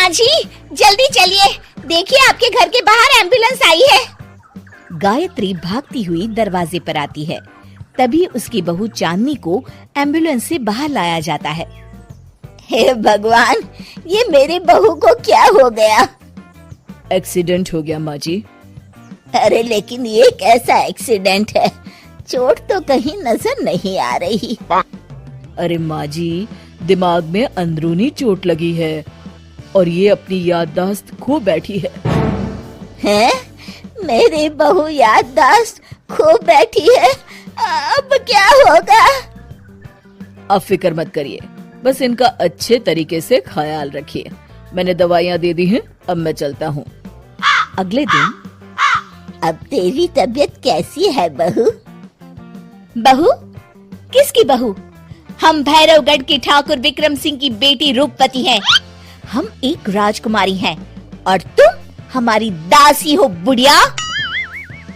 माँ जी जल्दी चलिए, देखिए आपके घर के बाहर एम्बुलेंस आई है। गायत्री भागती हुई दरवाजे पर आती है। तभी उसकी बहू चांदनी को एम्बुलेंस से बाहर लाया जाता है। हे भगवान, ये मेरी बहू को क्या हो गया? एक्सीडेंट हो गया माँ जी। अरे लेकिन ये कैसा एक्सीडेंट है? चोट तो कहीं नजर नहीं आ रही। अरे माँ जी, दिमाग में अंदरूनी चोट लगी है और ये अपनी याददाश्त खो बैठी है। हैं? मेरी बहू याददाश्त खो बैठी है, अब क्या होगा? अब फिक्र मत करिए, बस इनका अच्छे तरीके से ख्याल रखिए। मैंने दवाइयाँ दे दी हैं, अब मैं चलता हूँ। अगले दिन, अब तेरी तबीयत कैसी है बहू? बहू? किसकी बहू? हम भैरवगढ़ के ठाकुर विक्रम सिंह की बेटी रूपवती हैं। हम एक राजकुमारी हैं और तुम हमारी दासी हो बुढ़िया।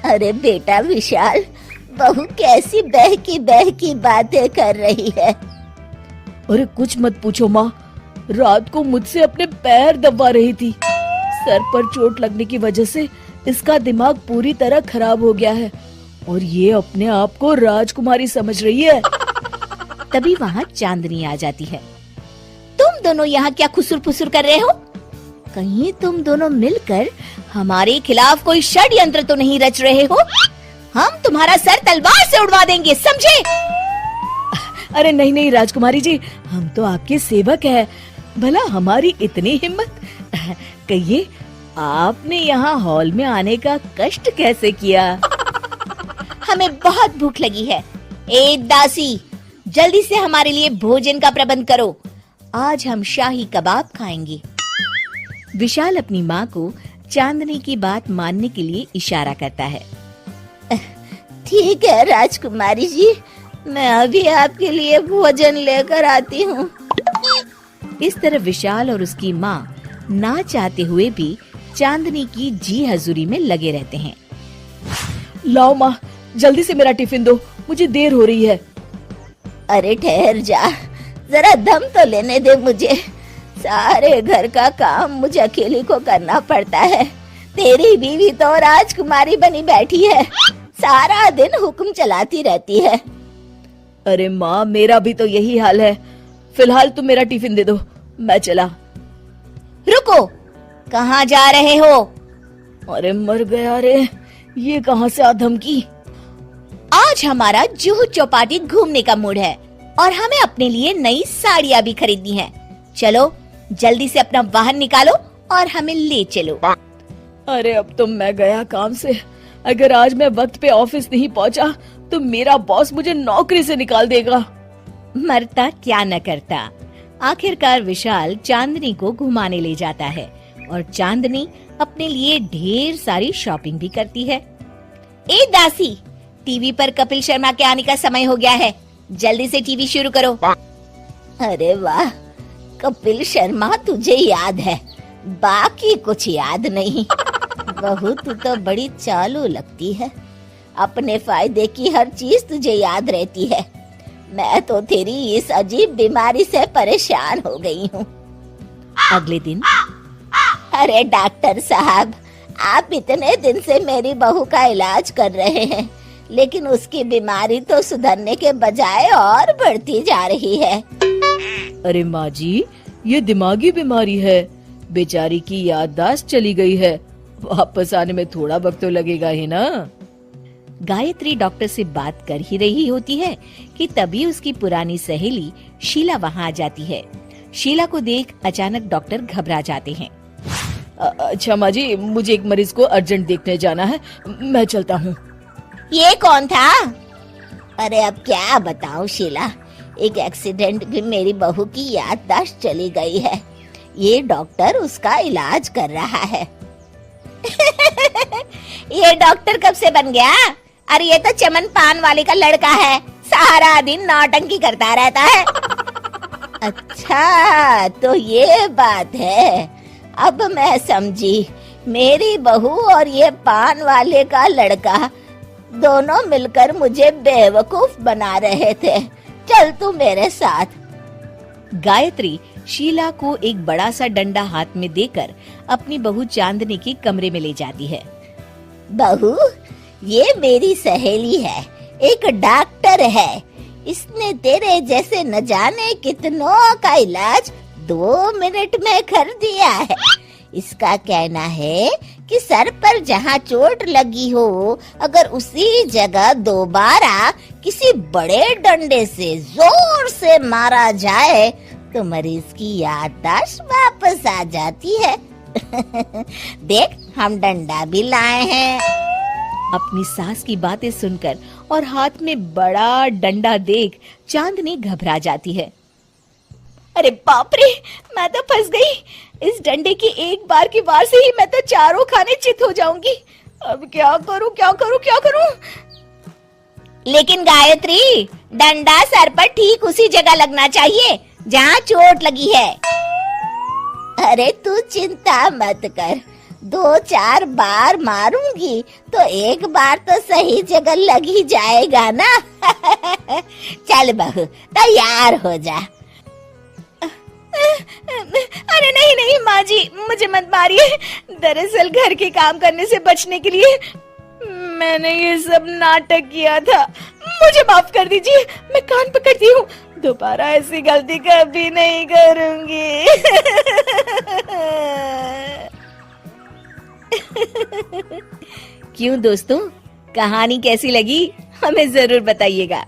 अरे बेटा विशाल, बहू कैसी बहकी बातें कर रही है। अरे कुछ मत पूछो माँ, रात को मुझसे अपने पैर दबा रही थी। सर पर चोट लगने की वजह से इसका दिमाग पूरी तरह खराब हो गया है और ये अपने आप को राजकुमारी समझ रही है। तभी वहाँ चांदनी आ जाती है। तुम दोनों यहाँ क्या खुसुर फुसुर कर रहे हो? कहीं तुम दोनों मिलकर हमारे खिलाफ कोई षड्यंत्र तो नहीं रच रहे हो? हम तुम्हारा सर तलवार से उड़वा देंगे, समझे? अरे नहीं नहीं राजकुमारी जी, हम तो आपके सेवक हैं। भला हमारी इतनी हिम्मत? कहिए, आपने यहाँ हॉल में आने का कष्ट कैसे किया? हमें बहुत भूख लगी है। ए दासी, जल्दी से हमारे लिए भोजन का प्रबंध करो। आज हम शाही कबाब खाएंगे। विशाल अपनी माँ को चांदनी की बात मानने के लिए इशारा करता है। ठीक है राजकुमारी जी, मैं अभी आपके लिए भोजन लेकर आती हूँ। इस तरह विशाल और उसकी माँ ना चाहते हुए भी चांदनी की जी हजूरी में लगे रहते हैं। लाओ माँ, जल्दी से मेरा टिफिन दो, मुझे देर हो रही है। अरे ठहर जा, जरा दम तो लेने दे मुझे। सारे घर का काम मुझे अकेली को करना पड़ता है। तेरी बीवी तो राजकुमारी बनी बैठी है, सारा दिन हुक्म चलाती रहती है। अरे माँ, मेरा भी तो यही हाल है। फिलहाल तुम मेरा टिफिन दे दो, मैं चला। रुको, कहाँ जा रहे हो? अरे मर गया रे, ये कहाँ से आ धमकी? आज हमारा जुहू चौपाटी घूमने का मूड है और हमें अपने लिए नई साड़ियाँ भी खरीदनी है। चलो जल्दी से अपना वाहन निकालो और हमें ले चलो। अरे अब तो मैं गया काम से। अगर आज मैं वक्त पे ऑफिस नहीं पहुंचा तो मेरा बॉस मुझे नौकरी से निकाल देगा। मरता क्या न करता। आखिरकार विशाल चांदनी को घुमाने ले जाता है और चांदनी अपने लिए ढेर सारी शॉपिंग भी करती है। ए दासी, टीवी पर कपिल शर्मा के आने का समय हो गया है, जल्दी से टीवी शुरू करो। अरे वाह, कपिल शर्मा तुझे याद है, बाकी कुछ याद नहीं। बहू तू तो बड़ी चालू लगती है, अपने फायदे की हर चीज तुझे याद रहती है। मैं तो तेरी इस अजीब बीमारी से परेशान हो गई हूँ। अगले दिन, अरे डॉक्टर साहब, आप इतने दिन से मेरी बहू का इलाज कर रहे हैं, लेकिन उसकी बीमारी तो सुधरने के बजाय और बढ़ती जा रही है। अरे माँ जी, ये दिमागी बीमारी है। बेचारी की याददाश्त चली गई है, वापस आने में थोड़ा वक्त तो लगेगा ही ना। गायत्री डॉक्टर से बात कर ही रही होती है कि तभी उसकी पुरानी सहेली शीला वहाँ आ जाती है। शीला को देख अचानक डॉक्टर घबरा जाते हैं। अच्छा माँ जी, मुझे एक मरीज को अर्जेंट देखने जाना है, मैं चलता हूँ। ये कौन था? अरे अब क्या बताऊं शीला, एक एक्सीडेंट में मेरी बहू की याददाश्त चली गई है। ये डॉक्टर उसका इलाज कर रहा है। ये डॉक्टर कब से बन गया? अरे ये तो चमन पान वाले का लड़का है, सारा दिन नौटंकी करता रहता है। अच्छा तो ये बात है, अब मैं समझी। मेरी बहू और ये पान वाले का लड़का दोनों मिलकर मुझे बेवकूफ बना रहे थे। चल तू मेरे साथ। गायत्री शीला को एक बड़ा सा डंडा हाथ में देकर अपनी बहू चांदनी के कमरे में ले जाती है। बहू, ये मेरी सहेली है, एक डॉक्टर है। इसने तेरे जैसे न जाने कितनों का इलाज 2 मिनट में कर दिया है। इसका कहना है कि सर पर जहाँ चोट लगी हो, अगर उसी जगह दोबारा किसी बड़े डंडे से जोर से मारा जाए तो मरीज की याददाश्त वापस आ जाती है। देख, हम डंडा भी लाए हैं। अपनी सास की बातें सुनकर और हाथ में बड़ा डंडा देख चांदनी घबरा जाती है। अरे बाप रे, मैं तो फंस गई। इस डंडे की एक बार की वार से ही मैं तो चारों खाने चित हो जाऊंगी। अब क्या करूं, क्या करूं, क्या करूं? लेकिन गायत्री, डंडा सर पर ठीक उसी जगह लगना चाहिए जहाँ चोट लगी है। अरे तू चिंता मत कर, 2-4 बार मारूंगी तो एक बार तो सही जगह लग ही जाएगा ना। चल बहू, तैयार हो जा। अरे नहीं नहीं माँ जी, मुझे मत मारिए। दरअसल घर के काम करने से बचने के लिए मैंने ये सब नाटक किया था। मुझे माफ कर दीजिए, मैं कान पकड़ती हूँ। दोबारा ऐसी गलती कभी नहीं करूंगी। क्यों दोस्तों, कहानी कैसी लगी हमें जरूर बताइएगा।